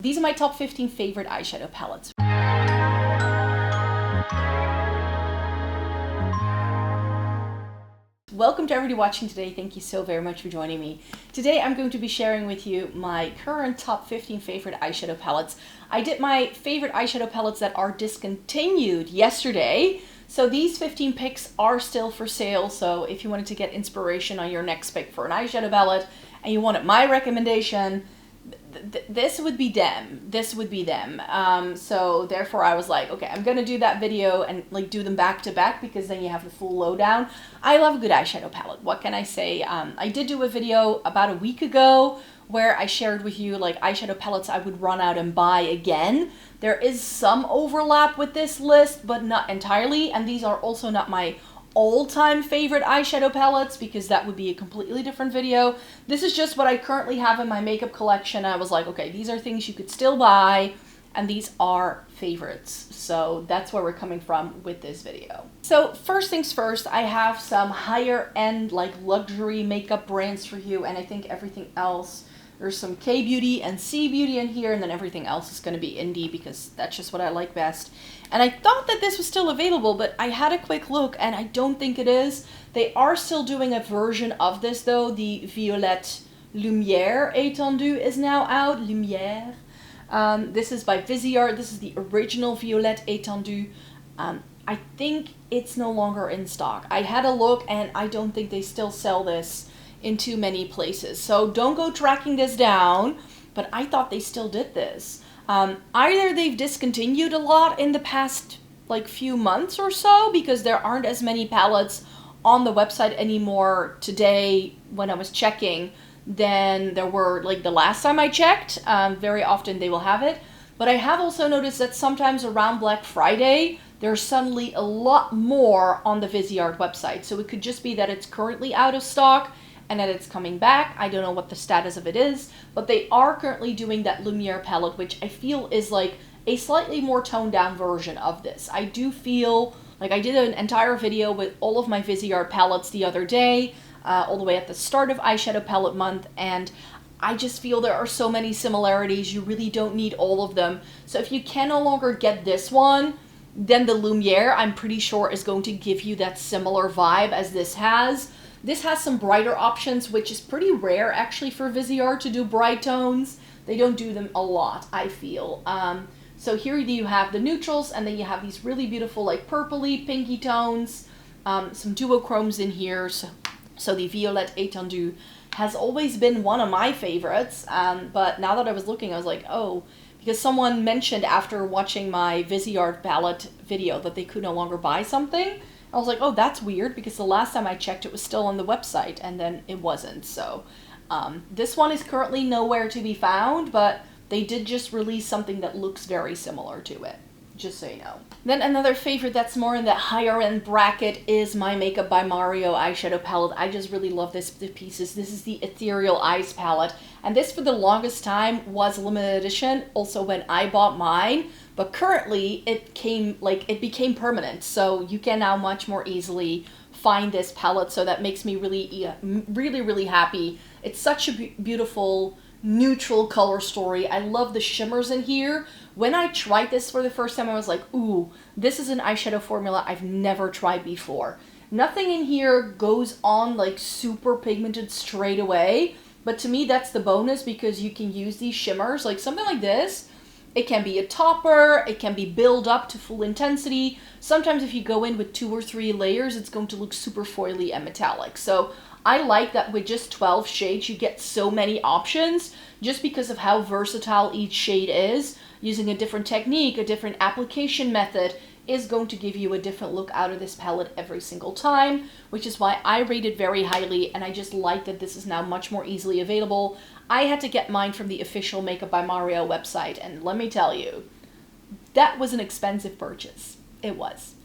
These are my top 15 favorite eyeshadow palettes. Welcome to everybody watching today. Thank you so very much for joining me. Today I'm going to be sharing with you my current top 15 favorite eyeshadow palettes. I did my favorite eyeshadow palettes that are discontinued yesterday. So these 15 picks are still for sale. So if you wanted to get inspiration on your next pick for an eyeshadow palette and you wanted my recommendation, this would be them. This would be them. So therefore I was like, okay, I'm gonna do that video and like do them back to back because then you have the full lowdown. I love a good eyeshadow palette. What can I say? I did do a video about a week ago where I shared with you like eyeshadow palettes I would run out and buy again. There is some overlap with this list, but not entirely. And these are also not my all-time favorite eyeshadow palettes because that would be a completely different video. This is just what I currently have in my makeup collection. I was like, okay, these are things you could still buy and these are favorites. So that's where we're coming from with this video. So first things first, I have some higher end like luxury makeup brands for you, and I think everything else, there's some K-beauty and C-beauty in here, and then everything else is going to be indie because that's just what I like best. And I thought that this was still available, but I had a quick look and I don't think it is. They are still doing a version of this though. The Violette Lumière Étendu is now out. Lumière. This is by Viseart. This is the original Violette Étendu. I think it's no longer in stock. I had a look and I don't think they still sell this in too many places. So don't go tracking this down, but I thought they still did this. Either they've discontinued a lot in the past like few months or so because there aren't as many palettes on the website anymore today when I was checking than there were like the last time I checked. Very often they will have it. But I have also noticed that sometimes around Black Friday, there's suddenly a lot more on the Viseart website. So it could just be that it's currently out of stock and that it's coming back. I don't know what the status of it is, but they are currently doing that Lumière palette, which I feel is like a slightly more toned down version of this. I do feel like I did an entire video with all of my Viseart palettes the other day, all the way at the start of eyeshadow palette month, and I just feel there are so many similarities. You really don't need all of them. So if you can no longer get this one, then the Lumière, I'm pretty sure, is going to give you that similar vibe as this has. This has some brighter options, which is pretty rare actually for Viseart to do bright tones. They don't do them a lot, I feel. So here you have the neutrals, and then you have these really beautiful like purpley, pinky tones, some duochromes in here. So the Violette Étendu has always been one of my favorites, but now that I was looking, I was like, oh, because someone mentioned after watching my Viseart palette video that they could no longer buy something. I was like, oh, that's weird, because the last time I checked it was still on the website, and then it wasn't. So this one is currently nowhere to be found, but they did just release something that looks very similar to it, just so you know. Then another favorite that's more in that higher end bracket is my Makeup by Mario eyeshadow palette. I just really love the pieces. This is the Ethereal Eyes palette, and this for the longest time was limited edition, also when I bought mine. But currently, it became permanent, so you can now much more easily find this palette. So that makes me really happy. It's such a beautiful neutral color story. I love the shimmers in here. When I tried this for the first time, I was like, ooh, this is an eyeshadow formula I've never tried before. Nothing in here goes on like super pigmented straight away, but to me that's the bonus because you can use these shimmers, like something like this. It can be a topper, it can be built up to full intensity. Sometimes if you go in with 2 or 3 layers, it's going to look super foily and metallic. So I like that with just 12 shades, you get so many options just because of how versatile each shade is. Using a different technique, a different application method is going to give you a different look out of this palette every single time, which is why I rate it very highly, and I just like that this is now much more easily available. I had to get mine from the official Makeup by Mario website, and let me tell you, that was an expensive purchase. It was.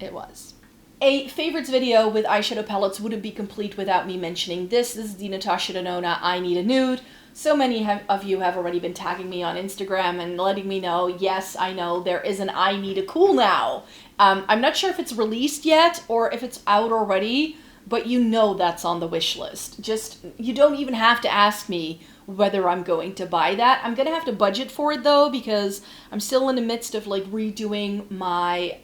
A favorites video with eyeshadow palettes wouldn't be complete without me mentioning this. This is the Natasha Denona I Need a Nude. So many of you have already been tagging me on Instagram and letting me know, yes, I know, there is an I Need a Cool now. I'm not sure if it's released yet or if it's out already, but you know that's on the wish list. Just, you don't even have to ask me whether I'm going to buy that. I'm gonna have to budget for it though, because I'm still in the midst of like redoing my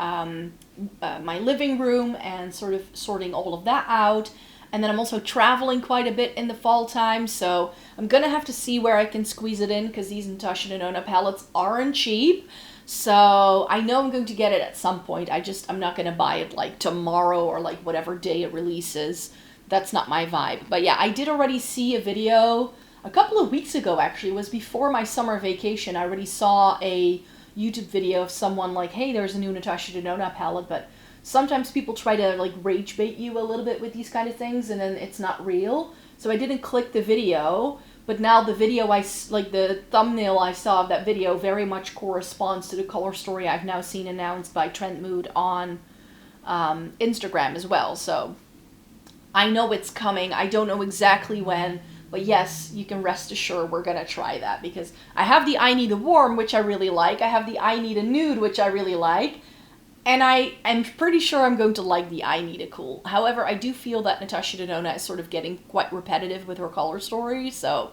my living room and sort of sorting all of that out. And then I'm also traveling quite a bit in the fall time, so I'm gonna have to see where I can squeeze it in, because these Natasha Denona palettes aren't cheap. So I know I'm going to get it at some point. I'm not gonna buy it like tomorrow or like whatever day it releases. That's not my vibe. But yeah, I did already see a video a couple of weeks ago, actually. It was before my summer vacation. I already saw a YouTube video of someone like, hey, there's a new Natasha Denona palette, but sometimes people try to like rage bait you a little bit with these kind of things, and then it's not real. So I didn't click the video, but now the video the thumbnail I saw of that video very much corresponds to the color story I've now seen announced by Trend Mood on Instagram as well. So I know it's coming. I don't know exactly when, but yes, you can rest assured we're gonna try that, because I have the I Need a Warm, which I really like. I have the I Need a Nude, which I really like. And I'm pretty sure I'm going to like the I Need a Cool. However, I do feel that Natasha Denona is sort of getting quite repetitive with her color story, so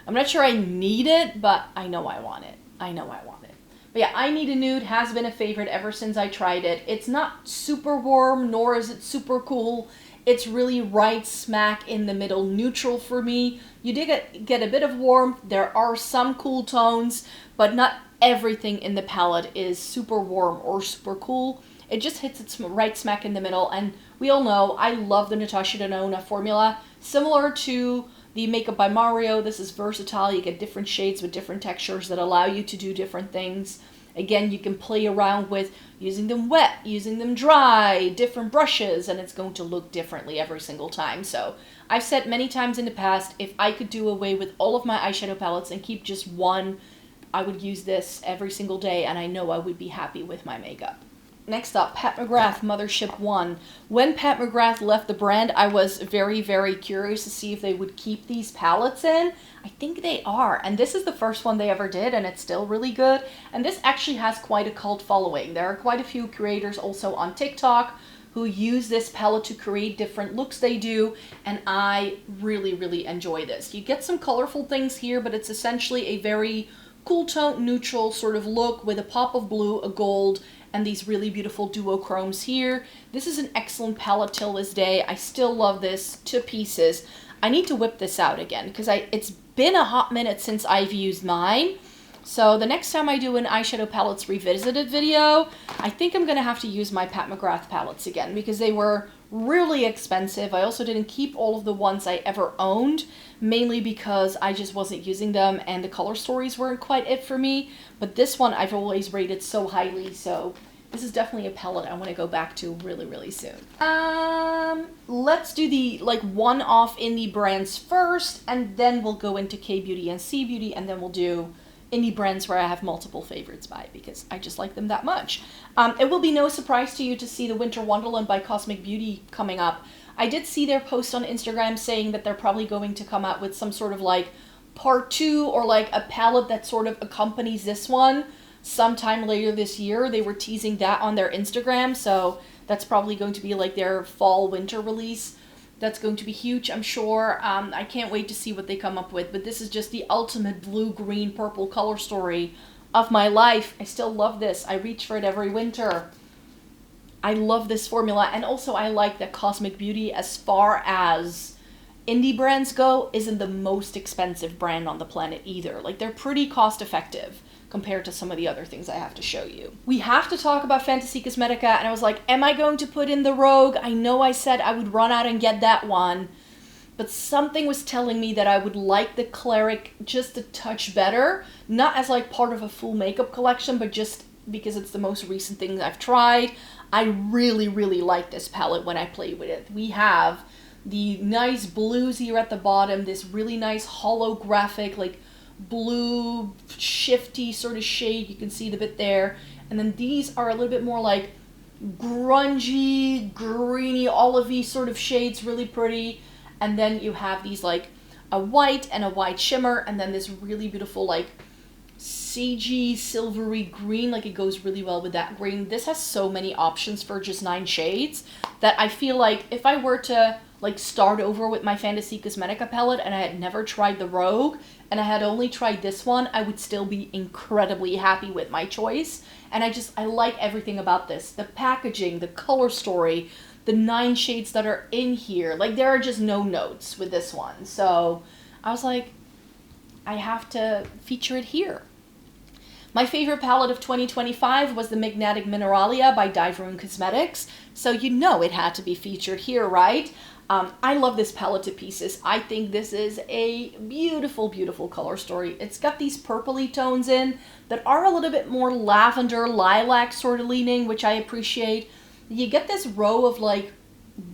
I'm not sure I need it, but I know I want it. I know I want it. But yeah, I Need a Nude has been a favorite ever since I tried it. It's not super warm, nor is it super cool. It's really right smack in the middle, neutral for me. You do get a bit of warmth. There are some cool tones, but not everything in the palette is super warm or super cool. It just hits its right smack in the middle, and we all know I love the Natasha Denona formula. Similar to the Makeup by Mario, this is versatile. You get different shades with different textures that allow you to do different things. Again, you can play around with using them wet, using them dry, different brushes, and it's going to look differently every single time. So I've said many times in the past, if I could do away with all of my eyeshadow palettes and keep just one, I would use this every single day, and I know I would be happy with my makeup. Next up, Pat McGrath Mothership One. When Pat McGrath left the brand, I was very, very curious to see if they would keep these palettes in. I think they are, and this is the first one they ever did, and it's still really good. And this actually has quite a cult following. There are quite a few creators also on TikTok who use this palette to create different looks they do, and I really, really enjoy this. You get some colorful things here, but it's essentially a very cool tone, neutral sort of look with a pop of blue, a gold, and these really beautiful duochromes here. This is an excellent palette till this day. I still love this to pieces. I need to whip this out again, because it's been a hot minute since I've used mine. So the next time I do an eyeshadow palettes revisited video, I think I'm gonna have to use my Pat McGrath palettes again, because they were really expensive. I also didn't keep all of the ones I ever owned, mainly because I just wasn't using them and the color stories weren't quite it for me. But this one I've always rated so highly, so this is definitely a palette I want to go back to really, really soon. Let's do the one-off indie brands first, and then we'll go into K-Beauty and C-Beauty, and then we'll do indie brands where I have multiple favorites by, because I just like them that much. It will be no surprise to you to see the Winter Wonderland by Cosmic Beauty coming up. I did see their post on Instagram saying that they're probably going to come out with some sort of like part 2 or like a palette that sort of accompanies this one sometime later this year. They were teasing that on their Instagram, so that's probably going to be like their fall winter release. That's going to be huge, I'm sure. I can't wait to see what they come up with, but this is just the ultimate blue, green, purple color story of my life. I still love this. I reach for it every winter. I love this formula, and also I like that Cosmic Beauty, as far as indie brands go, isn't the most expensive brand on the planet either. Like, they're pretty cost effective compared to some of the other things I have to show you. We have to talk about Fantasy Cosmetica, and I was like, am I going to put in the Rogue? I know I said I would run out and get that one, but something was telling me that I would like the Cleric just a touch better, not as like part of a full makeup collection, but just because it's the most recent thing I've tried. I really, really like this palette when I play with it. We have the nice blues here at the bottom, this really nice holographic, like blue, shifty sort of shade. You can see the bit there. And then these are a little bit more like grungy, greeny, olivey sort of shades, really pretty. And then you have these like a white and a white shimmer, and then this really beautiful like sagey, silvery green, like it goes really well with that green. This has so many options for just 9 shades that I feel like if I were to like start over with my Fantasy Cosmetica palette and I had never tried the Rogue and I had only tried this one, I would still be incredibly happy with my choice. And I like everything about this. The packaging, the color story, the 9 shades that are in here. Like, there are just no notes with this one. So I was like, I have to feature it here. My favorite palette of 2025 was the Magnetic Mineralia by Dive Room Cosmetics. So you know it had to be featured here, right? I love this palette to pieces. I think this is a beautiful, beautiful color story. It's got these purpley tones in that are a little bit more lavender, lilac sort of leaning, which I appreciate. You get this row of like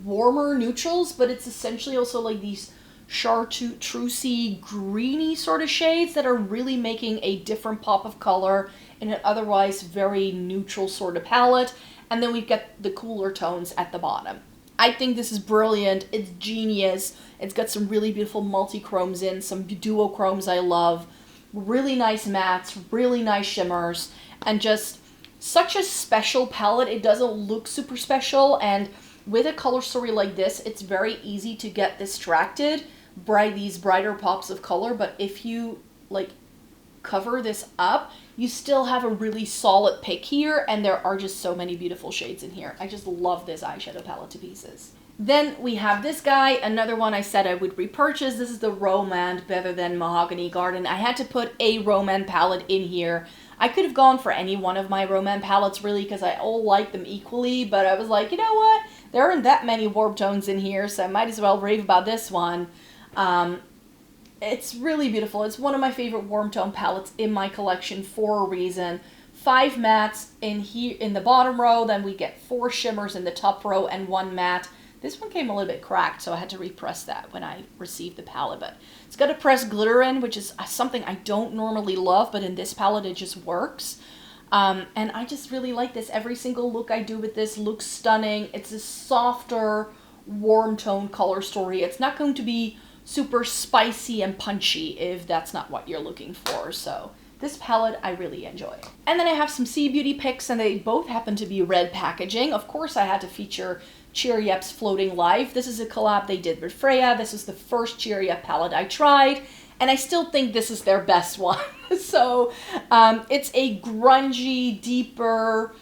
warmer neutrals, but it's essentially also like these chartreusey, greeny sort of shades that are really making a different pop of color in an otherwise very neutral sort of palette. And then we've got the cooler tones at the bottom. I think this is brilliant. It's genius. It's got some really beautiful multi-chromes in, some duochromes I love, really nice mattes, really nice shimmers, and just such a special palette. It doesn't look super special, and with a color story like this, it's very easy to get distracted by these brighter pops of color, but if you like cover this up, you still have a really solid pick here, and there are just so many beautiful shades in here. I just love this eyeshadow palette to pieces. Then we have this guy, another one I said I would repurchase. This is the Romand Better Than Mahogany Garden. I had to put a Romand palette in here. I could have gone for any one of my Romand palettes really because I all like them equally, but I was like, you know what? There aren't that many warm tones in here, so I might as well rave about this one. It's really beautiful. It's one of my favorite warm tone palettes in my collection for a reason. 5 mattes in here in the bottom row, then we get 4 shimmers in the top row and 1 matte. This one came a little bit cracked, so I had to repress that when I received the palette, but it's got a pressed glitter in, which is something I don't normally love, but in this palette it just works. And I just really like this. Every single look I do with this looks stunning. It's a softer, warm tone color story. It's not going to be super spicy and punchy if that's not what you're looking for. So this palette I really enjoy. And then I have some Sea Beauty picks, and they both happen to be red packaging. Of course I had to feature Cheeryep's Floating Life. This is a collab they did with Freya. This is the first Cheeryep palette I tried, and I still think this is their best one. So it's a grungy, deeper,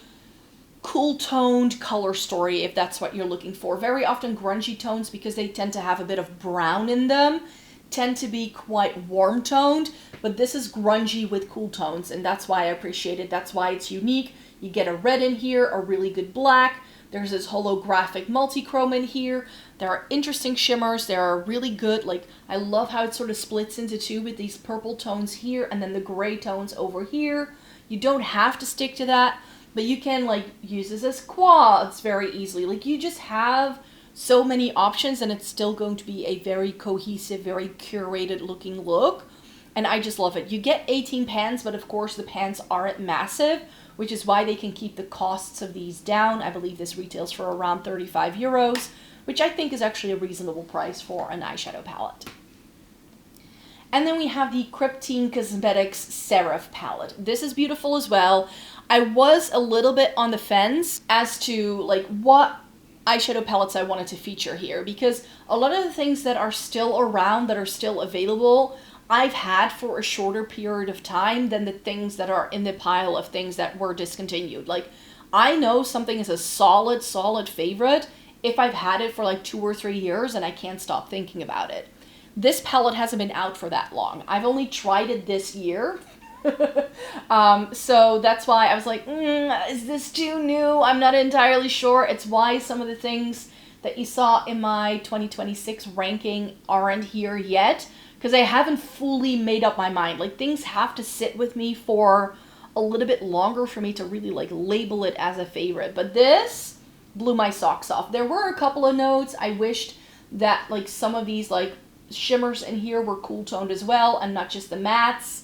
cool-toned color story, if that's what you're looking for. Very often grungy tones, because they tend to have a bit of brown in them, tend to be quite warm-toned, but this is grungy with cool tones, and that's why I appreciate it. That's why it's unique. You get a red in here, a really good black. There's this holographic multi-chrome in here. There are interesting shimmers. There are really good, like, I love how it sort of splits into two with these purple tones here and then the gray tones over here. You don't have to stick to that, but you can like use this as quads very easily. Like, you just have so many options, and it's still going to be a very cohesive, very curated looking look. And I just love it. You get 18 pans, but of course the pans aren't massive, which is why they can keep the costs of these down. I believe this retails for around 35 euros, which I think is actually a reasonable price for an eyeshadow palette. And then we have the Kryptein Cosmetics Seraph palette. This is beautiful as well. I was a little bit on the fence as to like what eyeshadow palettes I wanted to feature here, because a lot of the things that are still around, that are still available, I've had for a shorter period of time than the things that are in the pile of things that were discontinued. Like, I know something is a solid favorite if I've had it for like 2 or 3 years and I can't stop thinking about it. This palette hasn't been out for that long. I've only tried it this year. So that's why I was like, is this too new? I'm not entirely sure. It's why some of the things that you saw in my 2026 ranking aren't here yet, because I haven't fully made up my mind. Like, things have to sit with me for a little bit longer for me to really like label it as a favorite. But this blew my socks off. There were a couple of notes. I wished that like some of these like shimmers in here were cool toned as well and not just the mattes.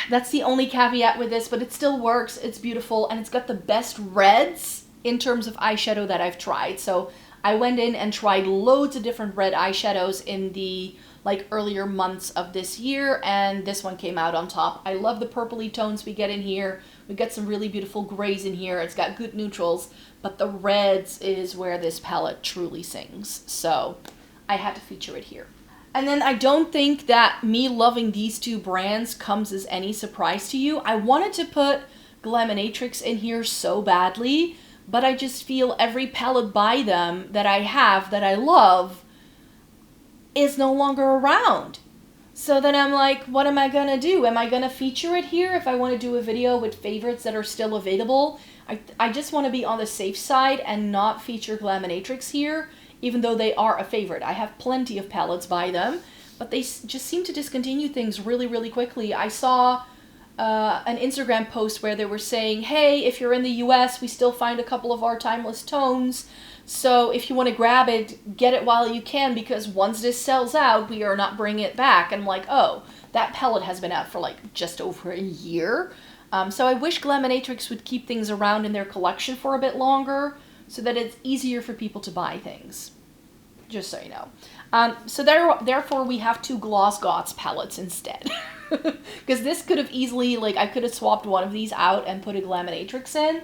That's the only caveat with this, but it still works. It's beautiful, and it's got the best reds in terms of eyeshadow that I've tried. So I went in and tried loads of different red eyeshadows in the like earlier months of this year, and this one came out on top. I love the purpley tones we get in here. We get some really beautiful grays in here. It's got good neutrals, but the reds is where this palette truly sings. So I had to feature it here. And then I don't think that me loving these two brands comes as any surprise to you. I wanted to put Glaminatrix in here so badly, but I just feel every palette by them that I have that I love is no longer around. So then I'm like, what am I gonna do? Am I gonna feature it here if I want to do a video with favorites that are still available? I just want to be on the safe side and not feature Glaminatrix here, even though they are a favorite. I have plenty of palettes by them, but they just seem to discontinue things really, really quickly. I saw an Instagram post where they were saying, hey, if you're in the US, we still find a couple of our timeless tones. So if you want to grab it, get it while you can, because once this sells out, we are not bringing it back. And I'm like, oh, that palette has been out for like just over a year. So I wish Glaminatrix would keep things around in their collection for a bit longer so that it's easier for people to buy things. Just so you know. So therefore we have two Gloss Gods palettes instead. Because this could have easily, like, I could have swapped one of these out and put a Glaminatrix in.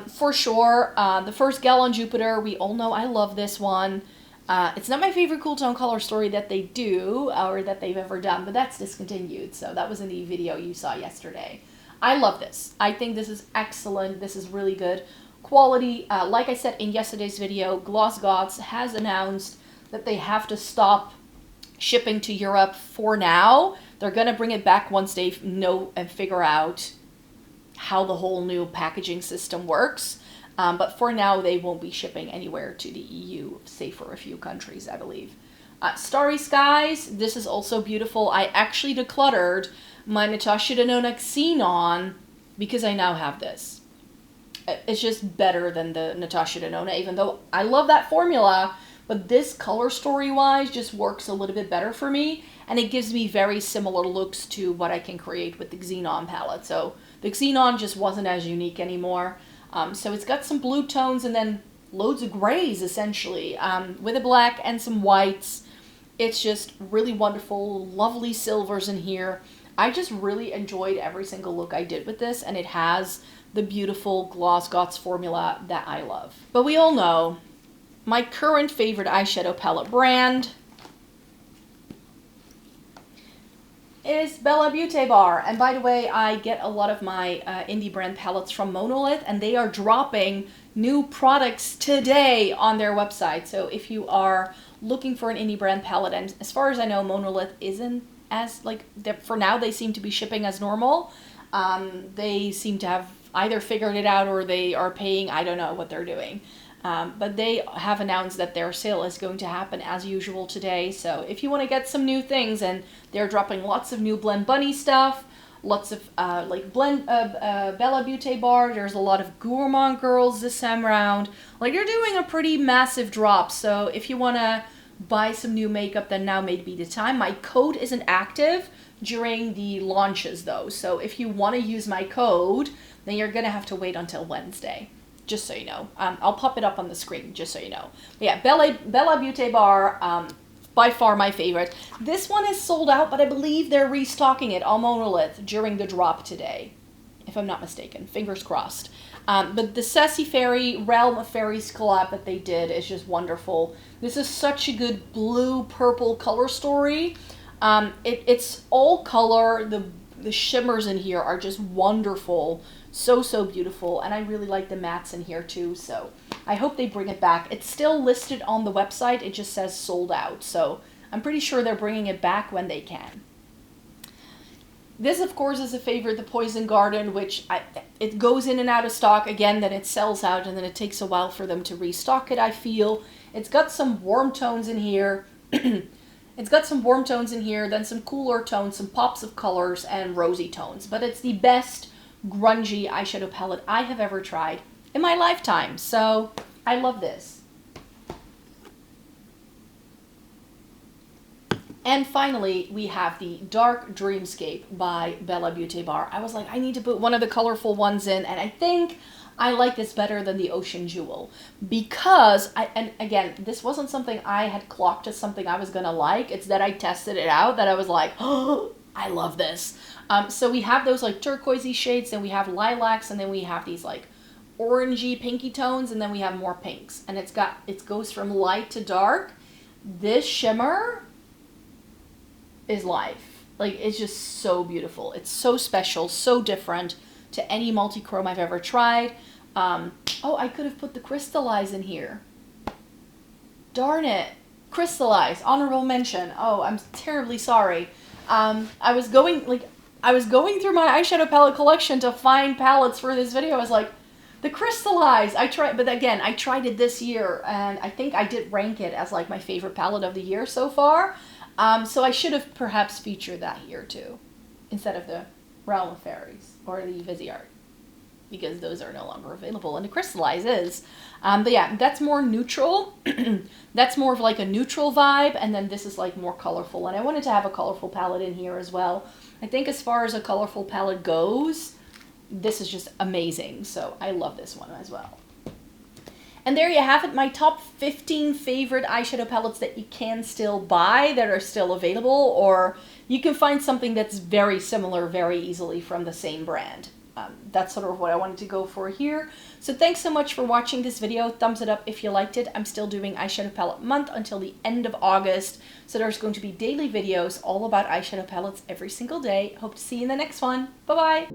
For sure, the first Gal on Jupiter, we all know I love this one. It's not my favorite cool tone color story that they do, or that they've ever done, but that's discontinued, so that was in the video you saw yesterday. I love this. I think this is excellent. This is really good quality. Like I said in yesterday's video, Gloss Gods has announced that they have to stop shipping to Europe for now. They're gonna bring it back once they know and figure out how the whole new packaging system works. But for now, they won't be shipping anywhere to the EU, save for a few countries, I believe. Starry Skies, this is also beautiful. I actually decluttered my Natasha Denona Xenon because I now have this. It's just better than the Natasha Denona, even though I love that formula, but this color story-wise just works a little bit better for me, and it gives me very similar looks to what I can create with the Xenon palette. So the Xenon just wasn't as unique anymore. So it's got some blue tones and then loads of grays, essentially, with a black and some whites. It's just really wonderful, lovely silvers in here. I just really enjoyed every single look I did with this, and it has the beautiful Gloss Gods formula that I love. But we all know my current favorite eyeshadow palette brand is Bella Beauty Bar. And by the way, I get a lot of my indie brand palettes from MONOLITH, and they are dropping new products today on their website. So if you are looking for an indie brand palette, and as far as I know, MONOLITH isn't as, like, for now they seem to be shipping as normal. They seem to have either figured it out or they are paying, I don't know what they're doing. But they have announced that their sale is going to happen as usual today. So if you want to get some new things, and they're dropping lots of new Blend Bunny stuff, lots of Bella Beauty Bar. There's a lot of Gourmand Girls this time around. Like, they're doing a pretty massive drop. So if you want to buy some new makeup, then now may be the time. My code isn't active during the launches though. So if you want to use my code, then you're going to have to wait until Wednesday. Just so you know. I'll pop it up on the screen, just so you know. But yeah, Bella Beauty Bar, by far my favorite. This one is sold out, but I believe they're restocking it on MONOLITH during the drop today, if I'm not mistaken. Fingers crossed. But the Sassy Fairy, Realm of Fairies collab that they did is just wonderful. This is such a good blue-purple color story. It's all color. The shimmers in here are just wonderful. So beautiful, and I really like the mattes in here too, so I hope they bring it back. It's still listed on the website, it just says sold out, so I'm pretty sure they're bringing it back when they can. This, of course, is a favorite, the Poison Garden, which it goes in and out of stock again, then it sells out, and then it takes a while for them to restock it, I feel. It's got some warm tones in here. It's got some warm tones in here, then some cooler tones, some pops of colors, and rosy tones, but it's the best grungy eyeshadow palette I have ever tried in my lifetime, so I love this. And finally, we have the Dark Dreamscape by Bella Beauty Bar. I was like, I need to put one of the colorful ones in, and I think I like this better than the Ocean Jewel because, and again, this wasn't something I had clocked as something I was gonna like. It's that I tested it out that I was like, oh, I love this. So we have those like turquoisey shades, then we have lilacs, and then we have these like orangey pinky tones, and then we have more pinks. And it goes from light to dark. This shimmer is life. Like, it's just so beautiful. It's so special, so different to any multi-chrome I've ever tried. Oh, I could have put the Crystallize in here. Darn it. Crystallize, honorable mention. Oh, I'm terribly sorry. I was going through my eyeshadow palette collection to find palettes for this video. I was like, the Crystallize, but again, I tried it this year, and I think I did rank it as like my favorite palette of the year so far. So I should have perhaps featured that here too, instead of the Realm of Fairies or the Viseart, because those are no longer available, and the Crystallize is. But yeah, that's more neutral. That's more of like a neutral vibe, and then this is like more colorful, and I wanted to have a colorful palette in here as well. I think as far as a colorful palette goes, this is just amazing, so I love this one as well. And there you have it, my top 15 favorite eyeshadow palettes that you can still buy, that are still available, or you can find something that's very similar very easily from the same brand. That's sort of what I wanted to go for here. So thanks so much for watching this video. Thumbs it up if you liked it. I'm still doing eyeshadow palette month until the end of August. So there's going to be daily videos all about eyeshadow palettes every single day. Hope to see you in the next one. Bye-bye.